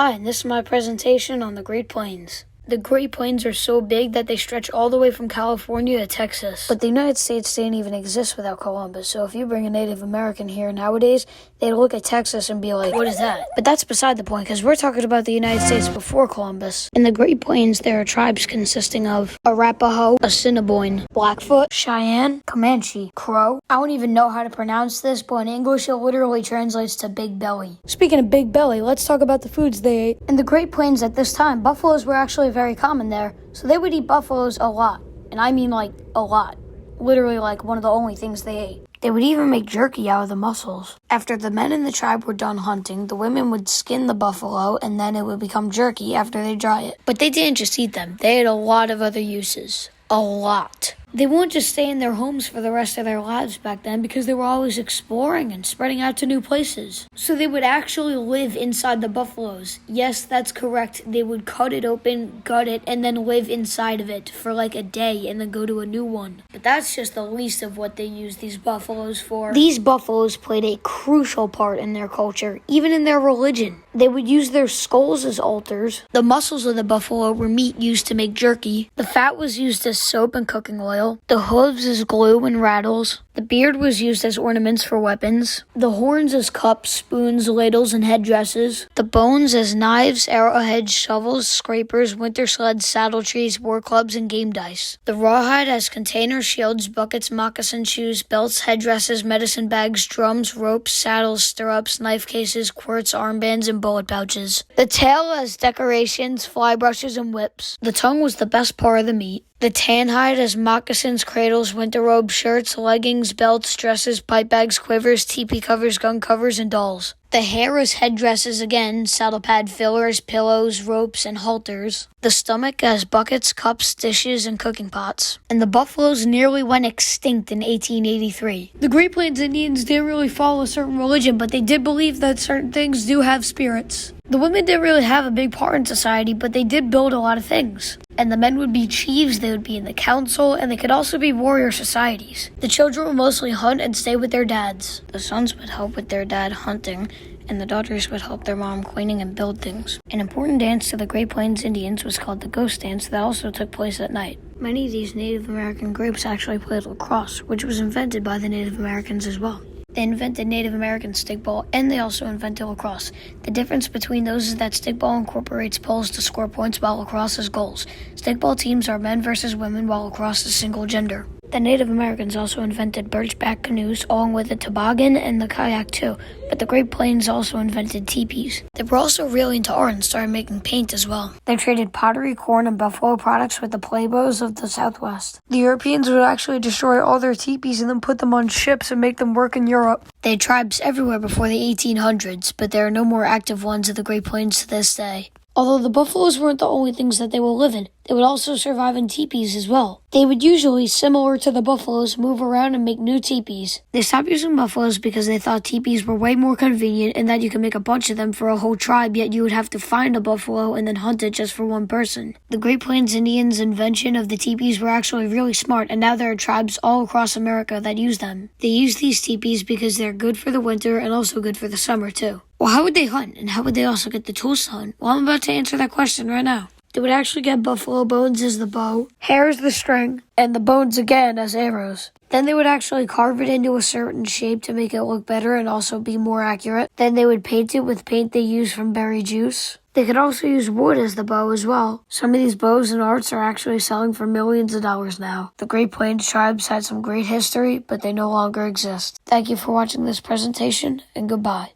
Hi, and this is my presentation on the Great Plains. The Great Plains are so big that they stretch all the way from California to Texas. But the United States didn't even exist without Columbus, so if you bring a Native American here nowadays, they'd look at Texas and be like, what is that? But that's beside the point, because we're talking about the United States before Columbus. In the Great Plains, there are tribes consisting of Arapaho, Assiniboine, Blackfoot, Cheyenne, Comanche, Crow. I don't even know how to pronounce this, but in English it literally translates to Big Belly. Speaking of Big Belly, let's talk about the foods they ate. In the Great Plains at this time, buffaloes were actually very common there, so they would eat buffaloes a lot. And I mean like a lot. Literally like one of the only things they ate. They would even make jerky out of the muscles. After the men in the tribe were done hunting, the women would skin the buffalo and then it would become jerky after they dry it. But they didn't just eat them. They had a lot of other uses. A lot. They wouldn't just stay in their homes for the rest of their lives back then because they were always exploring and spreading out to new places. So they would actually live inside the buffaloes. Yes, that's correct. They would cut it open, gut it, and then live inside of it for like a day and then go to a new one. But that's just the least of what they used these buffaloes for. These buffaloes played a crucial part in their culture, even in their religion. They would use their skulls as altars. The muscles of the buffalo were meat used to make jerky. The fat was used as soap and cooking oil. The hooves as glue and rattles. The beard was used as ornaments for weapons. The horns as cups, spoons, ladles, and headdresses. The bones as knives, arrowheads, shovels, scrapers, winter sleds, saddle trees, war clubs, and game dice. The rawhide as containers, shields, buckets, moccasin shoes, belts, headdresses, medicine bags, drums, ropes, saddles, stirrups, knife cases, quirts, armbands, and bullet pouches. The tail as decorations, fly brushes, and whips. The tongue was the best part of the meat. The tan hide as moccasins, cradles, winter robes, shirts, leggings, belts, dresses, pipe bags, quivers, teepee covers, gun covers, and dolls. The hair as headdresses again, saddle pad fillers, pillows, ropes, and halters. The stomach as buckets, cups, dishes, and cooking pots. And the buffaloes nearly went extinct in 1883. The Great Plains Indians didn't really follow a certain religion, but they did believe that certain things do have spirits. The women didn't really have a big part in society, but they did build a lot of things. And the men would be chiefs, they would be in the council, and they could also be warrior societies. The children would mostly hunt and stay with their dads. The sons would help with their dad hunting, and the daughters would help their mom cleaning and build things. An important dance to the Great Plains Indians was called the Ghost Dance that also took place at night. Many of these Native American groups actually played lacrosse, which was invented by the Native Americans as well. They invented Native American stickball, and they also invented lacrosse. The difference between those is that stickball incorporates poles to score points while lacrosse is goals. Stickball teams are men versus women, while lacrosse is single gender. The Native Americans also invented birch-back canoes, along with the toboggan and the kayak too, but the Great Plains also invented teepees. They were also really into art and started making paint as well. They traded pottery, corn, and buffalo products with the Pueblos of the Southwest. The Europeans would actually destroy all their teepees and then put them on ships and make them work in Europe. They had tribes everywhere before the 1800s, but there are no more active ones of the Great Plains to this day. Although the buffaloes weren't the only things that they would live in, they would also survive in teepees as well. They would usually, similar to the buffaloes, move around and make new teepees. They stopped using buffaloes because they thought teepees were way more convenient and that you could make a bunch of them for a whole tribe, yet you would have to find a buffalo and then hunt it just for one person. The Great Plains Indians' invention of the teepees were actually really smart, and now there are tribes all across America that use them. They use these teepees because they're good for the winter and also good for the summer too. Well, how would they hunt, and how would they also get the tools to hunt? Well, I'm about to answer that question right now. They would actually get buffalo bones as the bow, hair as the string, and the bones again as arrows. Then they would actually carve it into a certain shape to make it look better and also be more accurate. Then they would paint it with paint they use from berry juice. They could also use wood as the bow as well. Some of these bows and arts are actually selling for millions of dollars now. The Great Plains tribes had some great history, but they no longer exist. Thank you for watching this presentation, and goodbye.